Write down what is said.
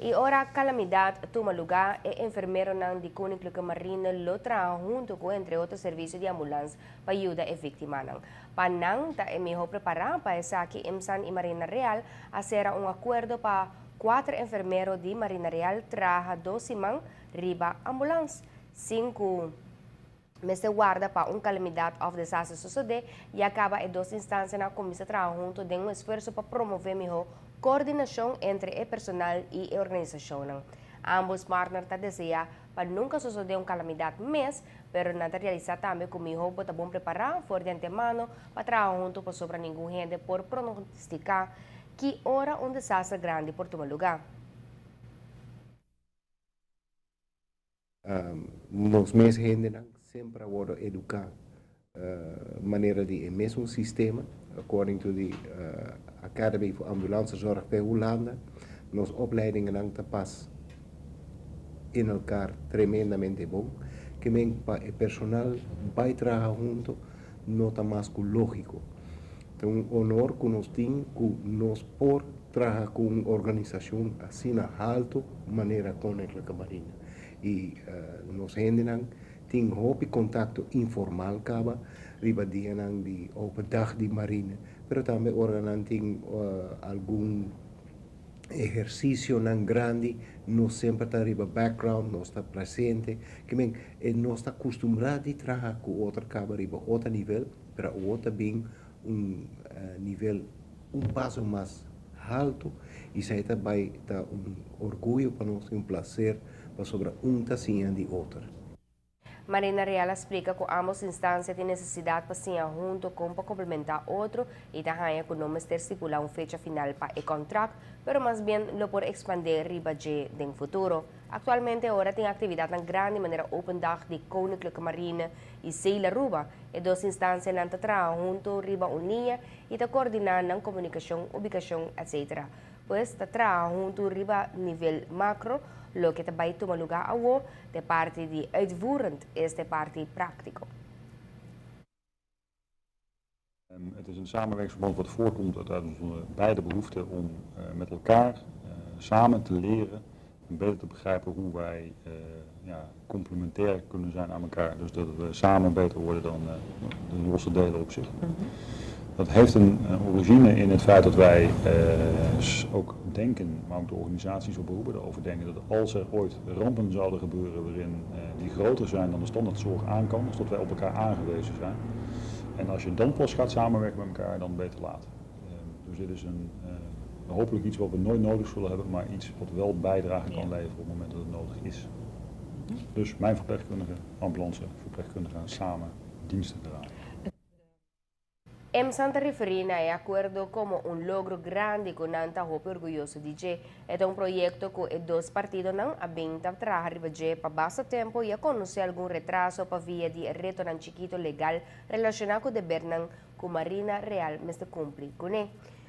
E ora calamidad tumaluga e enfermero ng di Koninklijke Marine lo trabajo junto com entre outros serviços de ambulância para ayuda e vítima ng panang ta emiho prepara para esa que EMSAN e Marina Real acera um acordo para 4 enfermeros de Marina Real traha 12 man riba ambulância 5 Meste guarda para calamidade of desastre suceder e acaba em 2 instâncias na comissão de trabalho junto de esforço para promover melhor coordenação entre o personal e a organização. Ambos partners desejam para nunca suceder calamidade mais, pero nada realizar também com melhor para bom preparar for de antemano para trabalhar junto para sobra nenhum gente por pronosticar que hora desastre grande por tomar lugar. Nos meses gente sempre worden educados maneira de mesmo sistema, according to the Academy for Ambulancezorg bij Hollanda, nos opleidingen aan te pas in elkaar tremendamente bom, que men para o personal bijdragen junto, nota mais lógico. Então, honor que nós temos, que nós por trabalhar com uma organização assim na alto maneira Koninklijke Marine. E nós ainda tem hoop contato informal kaba, riba dia nang di open dag di marine, pero também organan tem algum exercício nang grande, nós sempre está riba background, nós está presente, que men nós está acostumado a trabalhar com outra kaba riba outro nível, para outro bem nível passo mais alto, e isso aí também está orgulho para nós, prazer para sobre tacinha de outra. Marina Real explica que ambas instâncias têm necessidade para se junto com para complementar outro e também que não ter estipular uma fecha final para o contrato, pero mais bem lo por expandir riba de no futuro. Atualmente agora tem atividade na grande maneira open dag de Koninklijke Marine e Seila Ruba e 2 instâncias não trabalham junto riba unia e está coordenando na comunicação, ubicação, etc. Pues está trabalhando junto riba nível macro, lo que também toma lugar ao de parte de uitvoerend is de parte práctico. Het is een samenwerkingsverband wat voortkomt uit onze beide behoeften om met elkaar samen te leren en beter te begrijpen hoe wij complementair kunnen zijn aan elkaar. Dus dat we samen beter worden dan de losse delen op zich. Dat heeft een origine in het feit dat wij ook denken, maar ook de organisaties op beroepen erover denken, dat als er ooit rampen zouden gebeuren waarin die groter zijn dan de standaardzorg aan kan, dus dat wij op elkaar aangewezen zijn. En als je dan pas gaat samenwerken met elkaar, dan beter later. Dus dit is hopelijk iets wat we nooit nodig zullen hebben, maar iets wat wel bijdrage kan leveren op het moment dat het nodig is. Dus mijn verpleegkundige, ambulanceverpleegkundige gaan samen diensten draaien. EMSAN referina a acordo como logro grande que não está orgulhoso de que é projeto que os 2 partidos não abentam trabalhar para bastante tempo e a conhecer algum retraso para via de retorno chiquito legal relacionado com o governo com Marina Real, mas cumpre com ele.